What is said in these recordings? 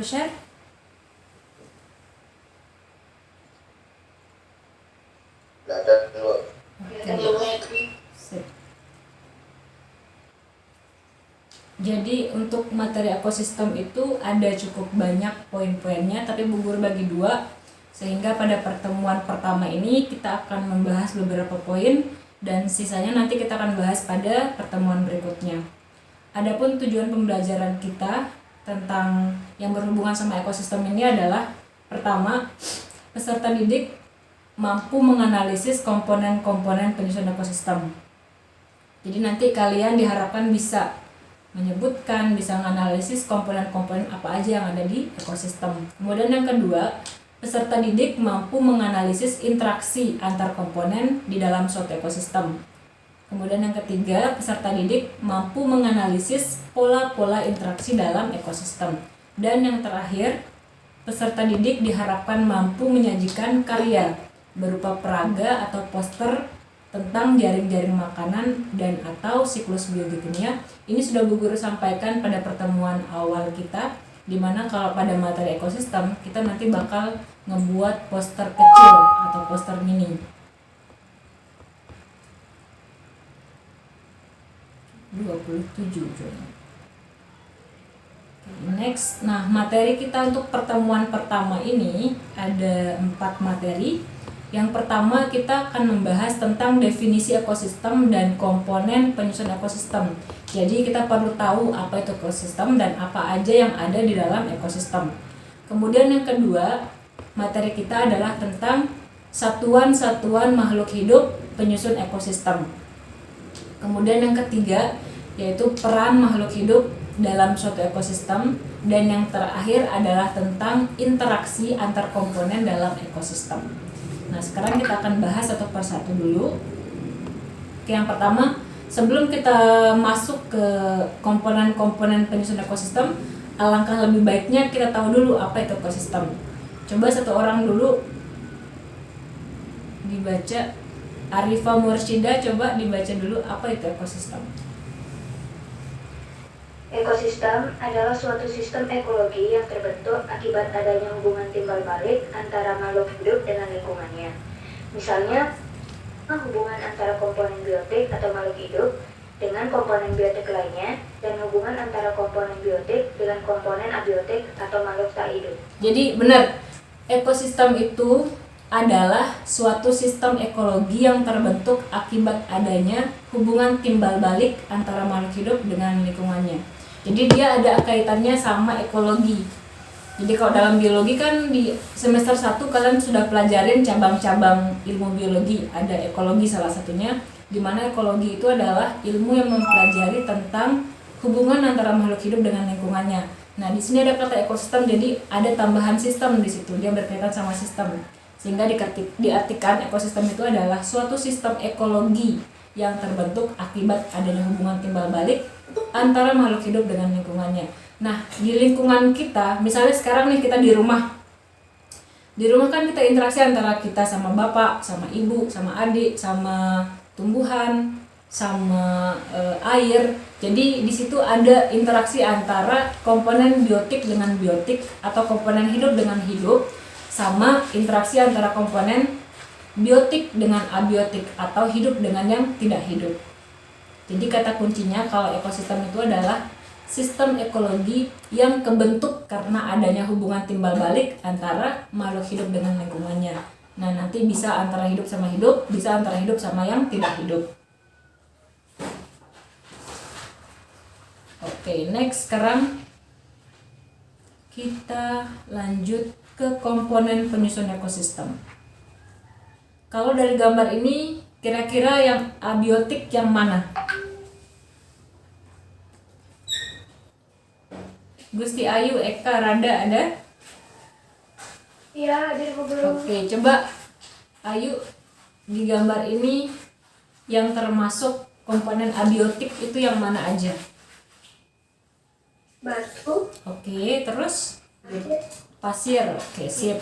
share? Ada dulu. Sip. Jadi untuk materi ekosistem itu ada cukup banyak poin-poinnya, tapi Bu Guru bagi dua, sehingga pada pertemuan pertama ini kita akan membahas beberapa poin dan sisanya nanti kita akan bahas pada pertemuan berikutnya. Adapun tujuan pembelajaran kita tentang yang berhubungan sama ekosistem ini adalah pertama, peserta didik mampu menganalisis komponen-komponen penyusun ekosistem. Jadi nanti kalian diharapkan bisa menyebutkan, bisa menganalisis komponen-komponen apa aja yang ada di ekosistem. Kemudian yang kedua, peserta didik mampu menganalisis interaksi antar komponen di dalam suatu ekosistem. Kemudian yang ketiga, peserta didik mampu menganalisis pola-pola interaksi dalam ekosistem. Dan yang terakhir, peserta didik diharapkan mampu menyajikan karya berupa peraga atau poster tentang jaring-jaring makanan dan atau siklus biokimia. Ini sudah Bu Guru sampaikan pada pertemuan awal kita, dimana kalau pada materi ekosistem kita nanti bakal ngebuat poster kecil atau poster mini. 27 Juni. Next, nah materi kita untuk pertemuan pertama ini ada 4 materi. Yang pertama kita akan membahas tentang definisi ekosistem dan komponen penyusun ekosistem. Jadi kita perlu tahu apa itu ekosistem dan apa aja yang ada di dalam ekosistem. Kemudian yang kedua, materi kita adalah tentang satuan-satuan makhluk hidup penyusun ekosistem. Kemudian yang ketiga, yaitu peran makhluk hidup dalam suatu ekosistem. Dan yang terakhir adalah tentang interaksi antar komponen dalam ekosistem. Nah, sekarang kita akan bahas satu persatu dulu. Oke, yang pertama, sebelum kita masuk ke komponen-komponen penyusun ekosistem, alangkah lebih baiknya kita tahu dulu apa itu ekosistem. Coba satu orang dulu dibaca. Arifa Mursyida, coba dibaca dulu apa itu ekosistem. Ekosistem adalah suatu sistem ekologi yang terbentuk akibat adanya hubungan timbal balik antara makhluk hidup dengan lingkungannya. Misalnya, hubungan antara komponen biotik atau makhluk hidup dengan komponen biotik lainnya, dan hubungan antara komponen biotik dengan komponen abiotik atau makhluk tak hidup. Jadi benar, ekosistem itu adalah suatu sistem ekologi yang terbentuk akibat adanya hubungan timbal balik antara makhluk hidup dengan lingkungannya. Jadi dia ada kaitannya sama ekologi. Jadi kalau dalam biologi kan di semester 1 kalian sudah pelajarin cabang-cabang ilmu biologi. Ada ekologi salah satunya, di mana ekologi itu adalah ilmu yang mempelajari tentang hubungan antara makhluk hidup dengan lingkungannya. Nah, di sini ada kata ekosistem, jadi ada tambahan sistem di situ. Dia berkaitan sama sistem. Sehingga diartikan ekosistem itu adalah suatu sistem ekologi yang terbentuk akibat adanya hubungan timbal balik antara makhluk hidup dengan lingkungannya. Nah, di lingkungan kita, misalnya sekarang nih kita di rumah. Di rumah kan kita interaksi antara kita sama bapak, sama ibu, sama adik, sama tumbuhan, sama air. Jadi di situ ada interaksi antara komponen biotik dengan biotik atau komponen hidup dengan hidup, sama interaksi antara komponen biotik dengan abiotik atau hidup dengan yang tidak hidup. Jadi kata kuncinya kalau ekosistem itu adalah sistem ekologi yang kebentuk karena adanya hubungan timbal balik antara makhluk hidup dengan lingkungannya. Nah, nanti bisa antara hidup sama hidup, bisa antara hidup sama yang tidak hidup. Oke, next, sekarang kita lanjut ke komponen penyusun ekosistem. Kalau dari gambar ini, kira-kira yang abiotik yang mana? Gusti Ayu, Eka, Rada ada? Iya, ada Bu Guru. Oke, coba Ayu, di gambar ini yang termasuk komponen abiotik itu yang mana aja? Batu. Oke, terus? Pasir, oke, sip.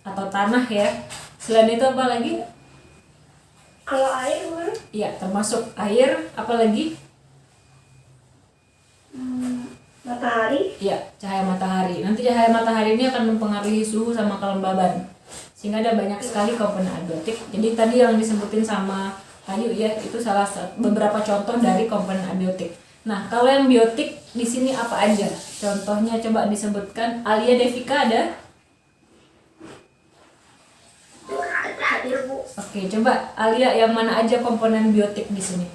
Atau tanah ya. Selain itu apa lagi? Kalau air, Bu Guru? Iya, termasuk air, apa lagi? Matahari? Iya, cahaya matahari. Nanti cahaya matahari ini akan mempengaruhi suhu sama kelembaban. Sehingga ada banyak sekali komponen abiotik. Jadi tadi yang disebutin sama Ayu ya, itu salah satu beberapa contoh dari komponen abiotik. Nah, kalau yang biotik di sini apa aja? Contohnya coba disebutkan. Alia Devika ada? Hadir, Bu. Oke, coba Alia yang mana aja komponen biotik di sini?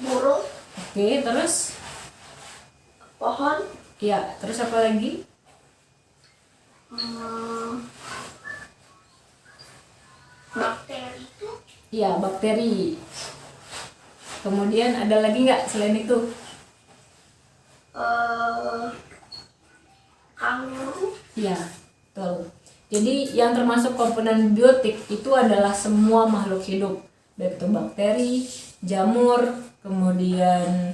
Burung, Oke, terus? pohon, Iya, terus apa lagi? bakteri itu, Iya, bakteri. Kemudian ada lagi nggak selain itu? kanguru, Iya, betul. Jadi yang termasuk komponen biotik itu adalah semua makhluk hidup, baik itu bakteri, jamur, kemudian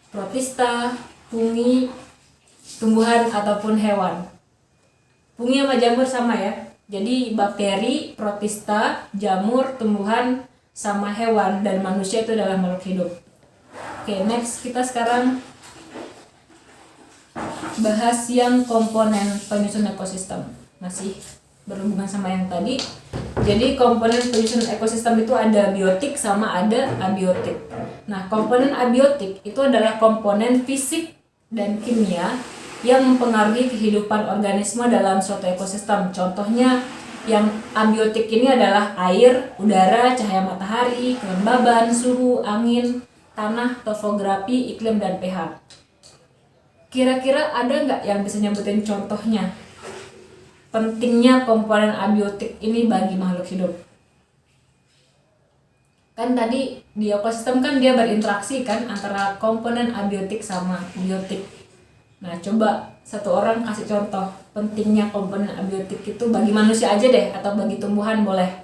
protista, fungi, tumbuhan ataupun hewan. Fungi sama jamur sama ya. Jadi bakteri, protista, jamur, tumbuhan, sama hewan dan manusia itu adalah makhluk hidup. Oke, next kita sekarang bahas yang komponen penyusun ekosistem. Masih berhubungan sama yang tadi. Jadi komponen penyusun ekosistem itu ada biotik sama ada abiotik. Nah, komponen abiotik itu adalah komponen fisik dan kimia yang mempengaruhi kehidupan organisme dalam suatu ekosistem. Contohnya yang abiotik ini adalah air, udara, cahaya matahari, kelembaban, suhu, angin, tanah, topografi, iklim, dan pH. Kira-kira ada nggak yang bisa nyebutin contohnya? Pentingnya komponen abiotik ini bagi makhluk hidup. Kan tadi di ekosistem kan dia berinteraksi kan antara komponen abiotik sama biotik. Nah, coba satu orang kasih contoh pentingnya komponen abiotik itu bagi manusia aja deh atau bagi tumbuhan boleh.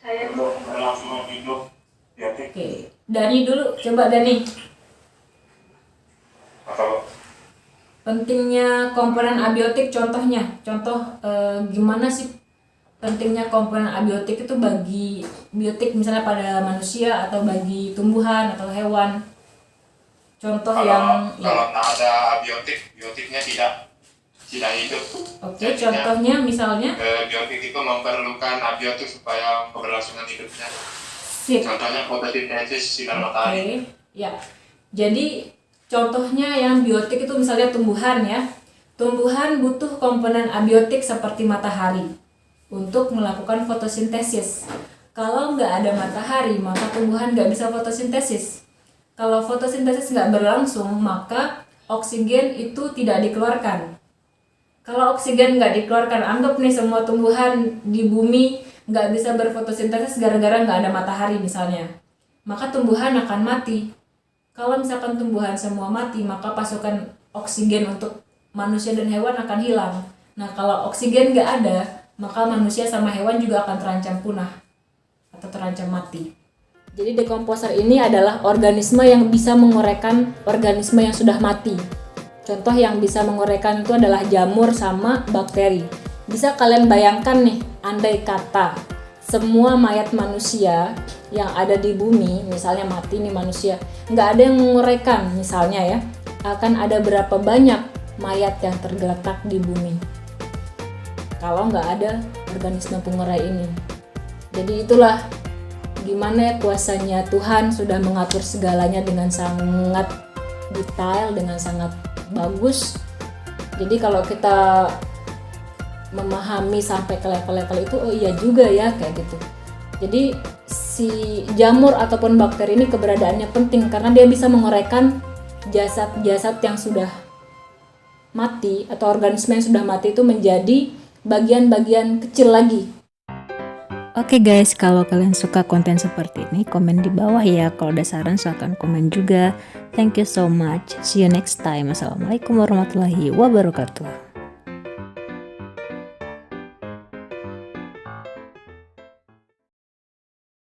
saya, Bu. Berlangsung hidup biotik Oke, Dani dulu, coba Dani. atau Pentingnya komponen abiotik contohnya. Gimana sih pentingnya komponen abiotik itu bagi biotik misalnya pada manusia atau bagi tumbuhan atau hewan. Contoh yang kalau nggak ada biotiknya tidak hidup. Oke, contohnya misalnya Biotik itu memerlukan abiotik supaya keberlangsungan hidupnya. sip. Contohnya fotosintesis sinar Oke, matahari. ya. Jadi contohnya yang biotik itu misalnya tumbuhan ya. Tumbuhan butuh komponen abiotik seperti matahari untuk melakukan fotosintesis. Kalau nggak ada matahari, maka tumbuhan nggak bisa fotosintesis. Kalau fotosintesis nggak berlangsung, maka oksigen itu tidak dikeluarkan. Kalau oksigen nggak dikeluarkan, anggap nih semua tumbuhan di bumi nggak bisa berfotosintesis gara-gara nggak ada matahari misalnya. Maka tumbuhan akan mati. Kalau misalkan tumbuhan semua mati, maka pasokan oksigen untuk manusia dan hewan akan hilang. Nah, kalau oksigen nggak ada, maka manusia sama hewan juga akan terancam punah atau terancam mati. Jadi dekomposer ini adalah organisme yang bisa menguraikan organisme yang sudah mati. Contoh yang bisa menguraikan itu adalah jamur sama bakteri. Bisa kalian bayangkan nih, andai kata semua mayat manusia yang ada di bumi, misalnya mati nih manusia, nggak ada yang menguraikan misalnya ya, akan ada berapa banyak mayat yang tergeletak di bumi kalau nggak ada organisme pengurai ini. Jadi itulah gimana kuasanya Tuhan sudah mengatur segalanya dengan sangat detail, dengan sangat bagus. Jadi kalau kita memahami sampai ke level-level itu, oh iya juga ya kayak gitu. Jadi si jamur ataupun bakteri ini keberadaannya penting karena dia bisa menguraikan jasad-jasad yang sudah mati atau organisme yang sudah mati itu menjadi bagian-bagian kecil lagi. Oke guys, kalau kalian suka konten seperti ini, komen di bawah ya. Kalau ada saran, silahkan komen juga. Thank you so much. See you next time. Assalamualaikum warahmatullahi wabarakatuh.